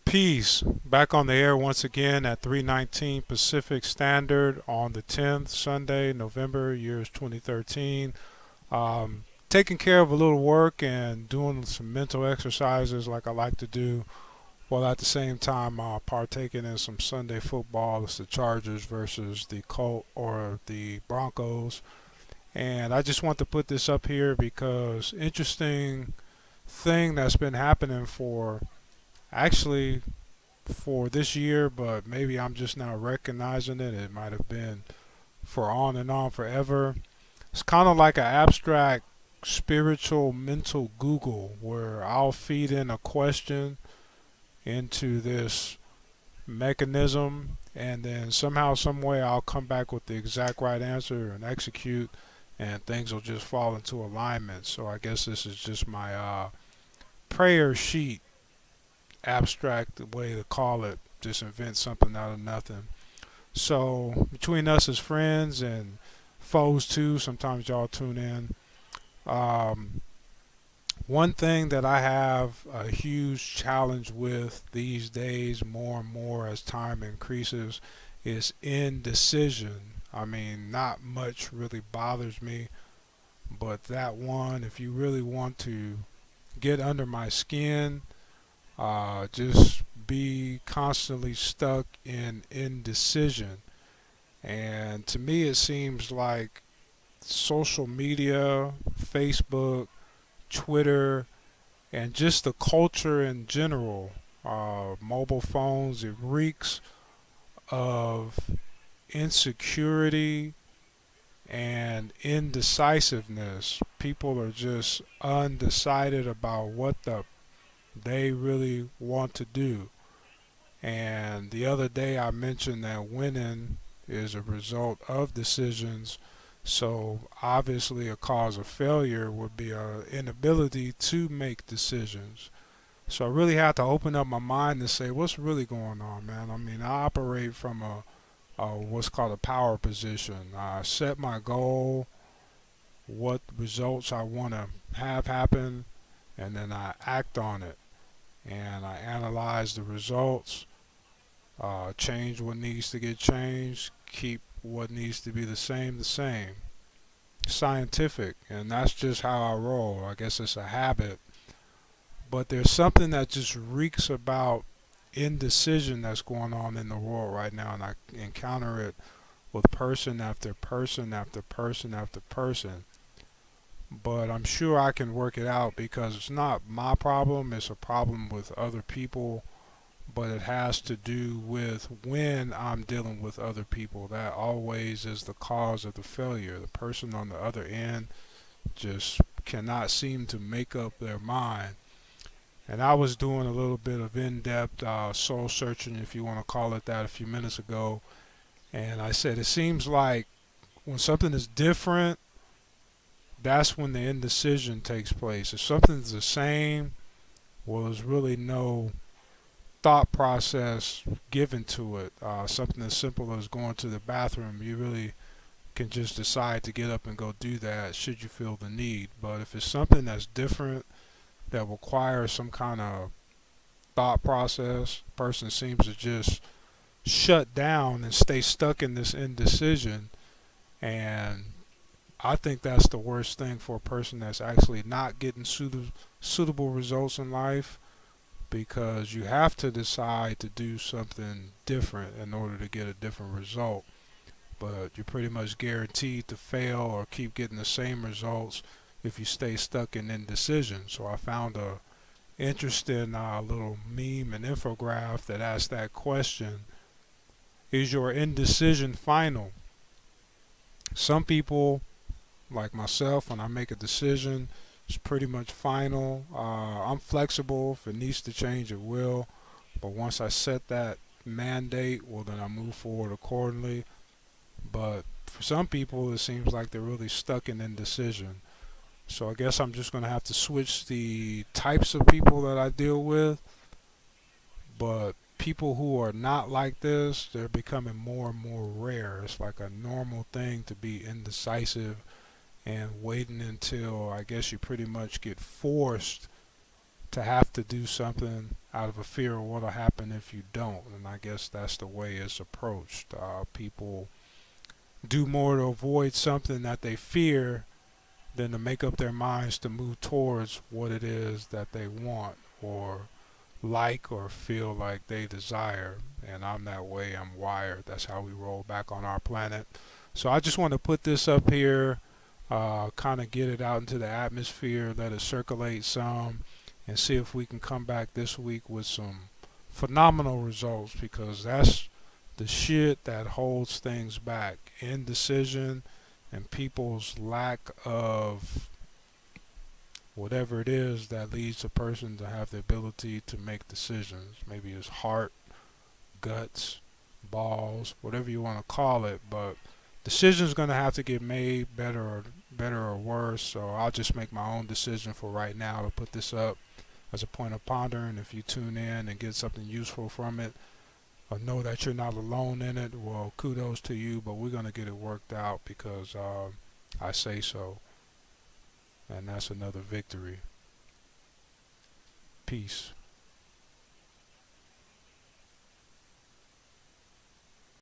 Peace. Back on the air once again at 3:19 Pacific Standard on the 10th, Sunday, November, years 2013. Taking care of a little work and doing some mental exercises like I like to do, while at the same time partaking in some Sunday football. It's the Chargers versus the Colt or the Broncos. And I just want to put this up here because interesting thing that's been happening actually for this year, but maybe I'm just now recognizing it. It might have been for on and on forever. It's kind of like an abstract spiritual mental Google where I'll feed in a question into this mechanism and then somehow, some way I'll come back with the exact right answer and execute and things will just fall into alignment. So I guess this is just my prayer sheet, abstract way to call it. Just invent something out of nothing. So between us as friends and foes too, sometimes y'all tune in. Um, One thing that I have a huge challenge with these days, more and more as time increases, is indecision. I mean, not much really bothers me, but that one, if you really want to get under my skin, just be constantly stuck in indecision. And to me, it seems like social media, Facebook, Twitter, and just the culture in general, mobile phones, it reeks of insecurity and indecisiveness. People are just undecided about they really want to do. And the other day I mentioned that winning is a result of decisions. So obviously a cause of failure would be an inability to make decisions. So I really had to open up my mind and say, what's really going on, man? I mean, I operate from a what's called a power position. I set my goal, what results I want to have happen, and then I act on it. And I analyze the results, change what needs to get changed, keep what needs to be the same. Scientific, and that's just how I roll. I guess it's a habit, but there's something that just reeks about indecision that's going on in the world right now, and I encounter it with person after person after person after person. But I'm sure I can work it out because it's not my problem, it's a problem with other people, but it has to do with when I'm dealing with other people. That always is the cause of the failure. The person on the other end just cannot seem to make up their mind. And I was doing a little bit of in depth soul searching, if you want to call it that, a few minutes ago. And I said, it seems like when something is different, that's when the indecision takes place. If something's the same, well, there's really no thought process given to it. Something as simple as going to the bathroom, you really can just decide to get up and go do that should you feel the need. But if it's something that's different, that requires some kind of thought process, person seems to just shut down and stay stuck in this indecision. And I think that's the worst thing for a person that's actually not getting suitable results in life, because you have to decide to do something different in order to get a different result. But you're pretty much guaranteed to fail or keep getting the same results if you stay stuck in indecision. So I found a interesting little meme and infographic that asks that question: is your indecision final? Some people, like myself, when I make a decision, it's pretty much final. I'm flexible. If it needs to change, it will. But once I set that mandate, well, then I move forward accordingly. But for some people, it seems like they're really stuck in indecision. So I guess I'm just going to have to switch the types of people that I deal with. But people who are not like this, they're becoming more and more rare. It's like a normal thing to be indecisive and waiting until I guess you pretty much get forced to have to do something out of a fear of what'll happen if you don't. And I guess that's the way it's approached. People do more to avoid something that they fear than to make up their minds to move towards what it is that they want or like or feel like they desire. And I'm that way. I'm wired. That's how we roll back on our planet. So I just want to put this up here, kind of get it out into the atmosphere, let it circulate some, and see if we can come back this week with some phenomenal results, because that's the shit that holds things back. Indecision and people's lack of whatever it is that leads a person to have the ability to make decisions. Maybe it's heart, guts, balls, whatever you want to call it, but decisions going to have to get made, better or worse. So I'll just make my own decision for right now to put this up as a point of pondering. If you tune in and get something useful from it, or know that you're not alone in it, well, kudos to you, but we're going to get it worked out because I say so. And that's another victory. Peace.